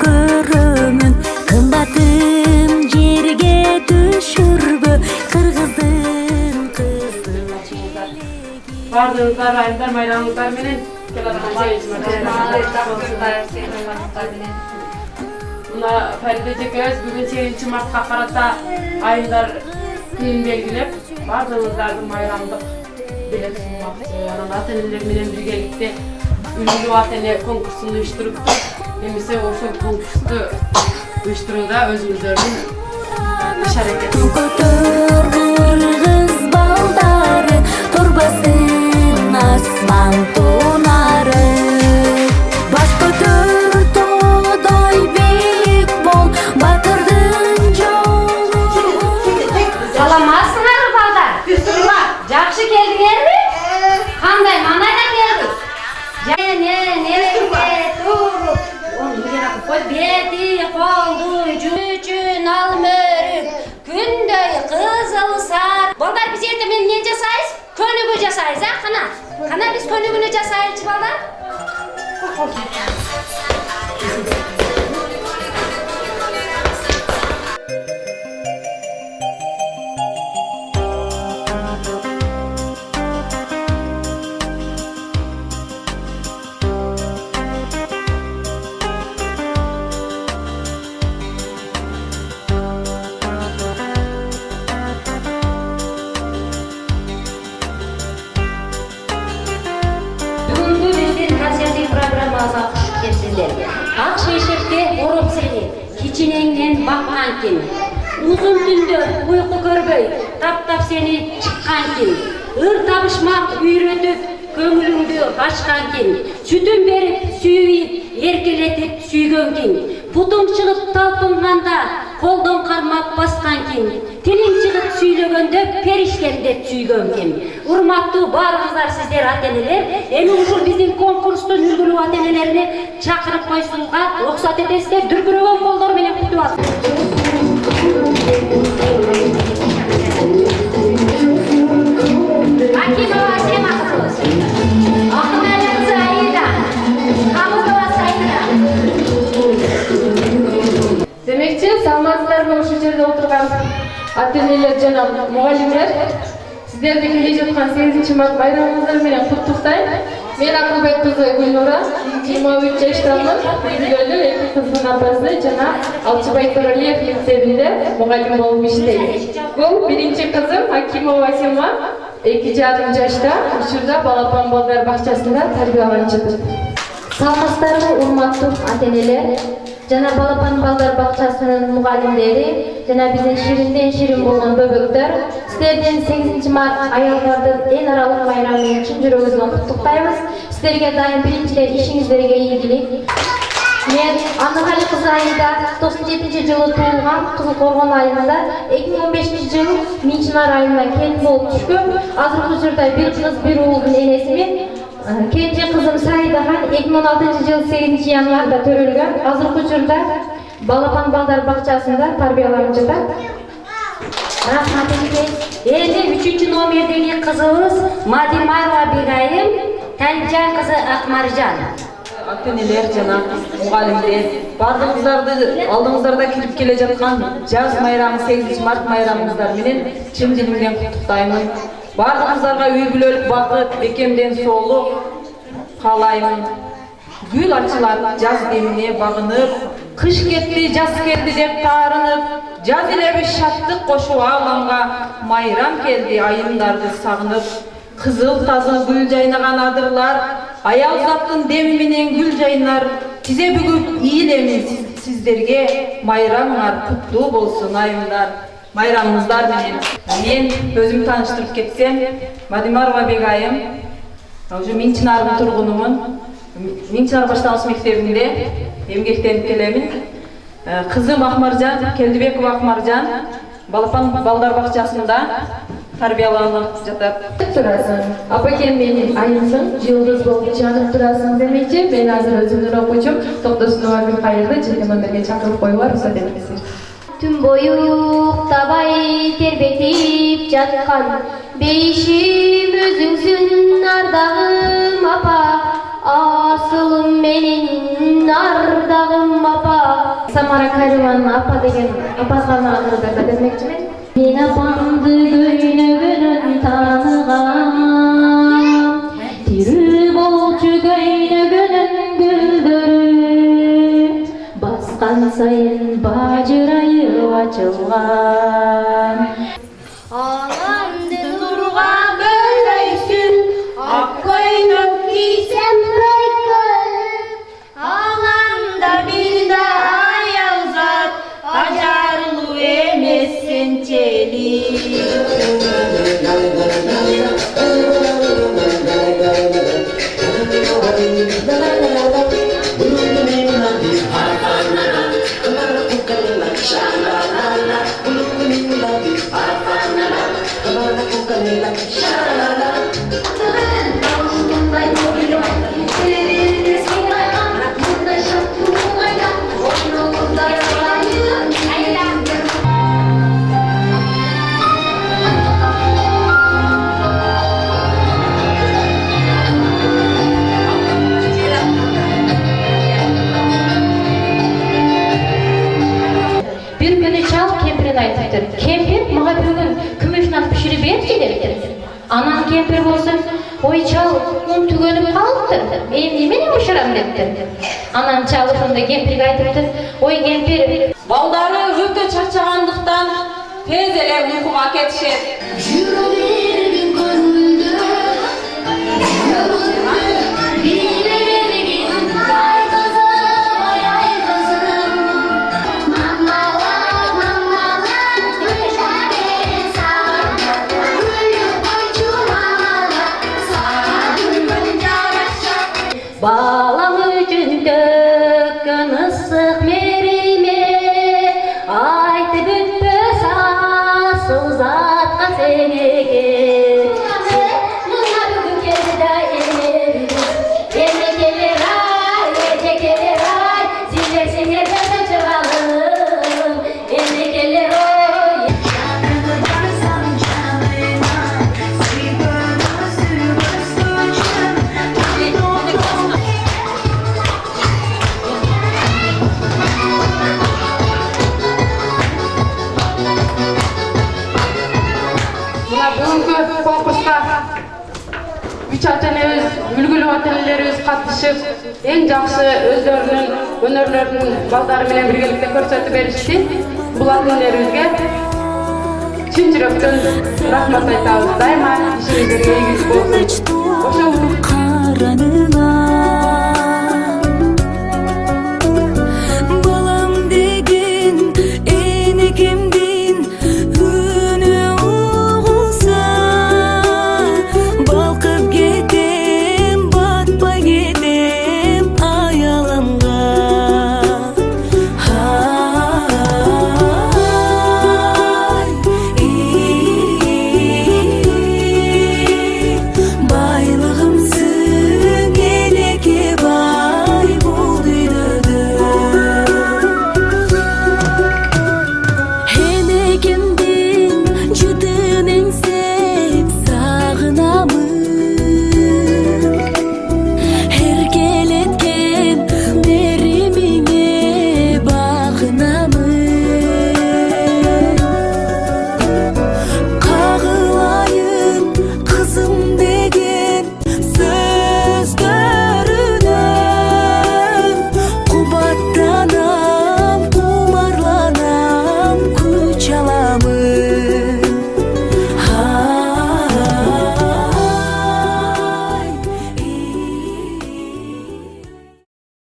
көрөмүн, кымбатым жерге түшүрбө, кыргыздын кызыл желеги. Бардыңыздар, айымдар, майрамыңыздар менен мына Фарида эжекебиз бүгүн 8 мартка карата айымдар күнүн белгилеп, бардыңыздардын майрамдык белек сунмакчы, анан ата-энелер менен биргеликте үлгүлүү ата-эне конкурсун уюштуруптур. Эмесе ошол конкурсту уюштурууда өзүңүздөрдүн иш-аракетиңиз. Кыргыз балдары турбасын асман тунары. Баш көтөр тоодой бийик бол, батырдын жолу. Саламатсыңарбы балдар? Жакшы келдиңерби? Кандай манайда келдиң? Бети колду жүчүн алмөрүп, күндөй кызыл сар. Балдар, биз эртең менен эмне жасайбыз? Көнүгүү жасайбыз, а? Кана биз көнүгүүнү жасайбызчы балдар? Бүгүнкү биздин концерттик программабызга куш келипсиздер. Ак шейшекте ороп сени кичинеңден баккан ким? Узун түндө уйку көрбөй таптап сени чыккан ким? Ыр табышмак үйрөтүп көңүлүңдү ачкан ким? Сүтүн берип сүйүп эркелетип сүйгөн ким? Путуң чыгып талпынганда колдон кармап баскан ким? Тилиң чыгып сүйлөгөндө периштем деп сүйгөн ким? Урматтуу баарыңыздар сиздер ата-энелер, эми ушул биздин конкурстун үлгүлүү ата-энелерине чакырып койсунга уруксат этесиздер, дүркүрөгөн колдор менен куттуп алыңыздар. Акимова Асема кызыбыз, Акымали кызы Аида, Камылова Саида. Демекчи, саламатсыздарбы ушул жерде отурган ата-энелер жана мугалимдер? Сиздерди келе жаткан 8 март байрамыңыздар менен куттуктайм. Мен Акылбек кызы Гүлнура, 23 жаштамын, үйлөнүп, 2 кыздын апасы жана Алчыбай Төрөлиев мектебинде мугалим болуп иштейм. Бул биринчи кызым Акимова Асема, 2,5 жашта, учурда Балапан балдар бакчасында тарбияланып жатат. Саламатсыздарбы урматтуу ата-энелер жана Балапан балдар бакчасынын мугалимдери жана биздин ширинден ширин болгон бөбөктөр, сиздердин 8 март аялдардын эн аралык майрамы менен чын жүрөгүбүздөн куттуктайбыз. Сиздерге дайым биринчиден ишиңиздерге ийгилик. Мен Аныкали кызы Аида 97-жылы туулган, Кызыл Коргон айылында 2015-жылы Минчинар айылына келин болуп түшкөм. Азыркы учурда бир кыз, бир уулдун энесимин. Кенже кызым Саидахан 2016-жылы 8 январда төрөлгөн. Азыркы учурда Балапан балдар бакчасында тарбияланып жатат. Рахмат эжекей. Эми 3 номердеги кызыбыз Мадимарова Бегайым, Талипжан кызы Акмаржан. Ата-энелер жана мугалимдер, бардыгыңыздарды алдыңыздарда кирип келе жаткан жаз майрамы 8 март майрамыңыздар менен чын дилимден куттуктаймын. Бардыгыңыздарга үй бүлөлүк бакыт, бекемден соолук каалаймын. Гүл ачылат жаз демине багынып, кыш кетти, жаз келди деп таарынып, жаз элебиз шаттык кошуп ааламга, майрам келди айымдарды сагынып. Кызыл тазыл гүл жайнаган адырлар, аял заттын деми менен гүл жайнар, тизе бүгүп ийилемин сиздерге, майрамыңар куттуу болсун айымдар. Майрамыңыздар менен. Мен өзүм тааныштырып кетсем, Мадимарова Бегайым, уже Минчинардын тургунумун. Минчинар башталыш мектебинде эмгектенип келемин. Кызым Акмаржан, Келдибекова Акмаржан, Балапан балдар бакчасында тарбияланып жатат. Турасың. Апакем менин айымсың, жылдыз болуп жанып турасың демекчи, мен азыр өзүмдүн окуучум Токтосунова Гүлкайырды жетемендерге чакырып коюуга уруксат этесиз. Түн бою уктабай тербетип жаткан бейишим өзүңсүн ардагым апа, асылым менин ардагым апа. Тамара Кайлованын апа деген апасына кыргыздарда бермекчимин. Мен апамды көйнөгүнөн тааныгам. Тирүү болчу көйнөгүнүн гүлдөрү. Баскан сайын бажырайып ачылган. Ağamdı durga böyleysin, ak koynuk giysem böyleyim. Ağamda bir de ayal zat, acarlı emezsin çelik. Bir günü çal kempirin aytıptır. Kempir mağa bir gün kümüşünü pişirip berçi deptir. Anan kempir bolsun, oy çal, un tügönüp kalıptır. Endi meni uşuram deptir. Anan çalıp onda kempirge aytıptır. Oy kempir, Балдары өтө чарчагандыктан тез эле уйкуга кетишет. Yürümeyin gönlümde, bilmeyin ay kızım, ay kızım. Mamalar, mamalar, gülşen sağ, gülü koycu mamalar, sağ gülünce yaşa. balam üçün tökkön ıssık merime, aytıp ötpös asıl zatqa senege. Bunlar bugün geldi de ellerimiz. Ele gelir ay, gece gelir ay, zile zile dönüp çıkalım. Ele gelir oy. Canımı barsam canına, sivana sürürsün. Mına бүгүнкү конкурска 3 ата-энебиз, үлгүлүү ата-энелерибиз катышып, эң жакшы өздөрүнүн өнөрлөрүн балдары менен биргеликте көрсөтүп беришти. Бул ата-энелерибизге чын жүрөктөн рахмат айтабыз. Дайыма ишиңиздерге ийгилик болсун. Ошол Karanına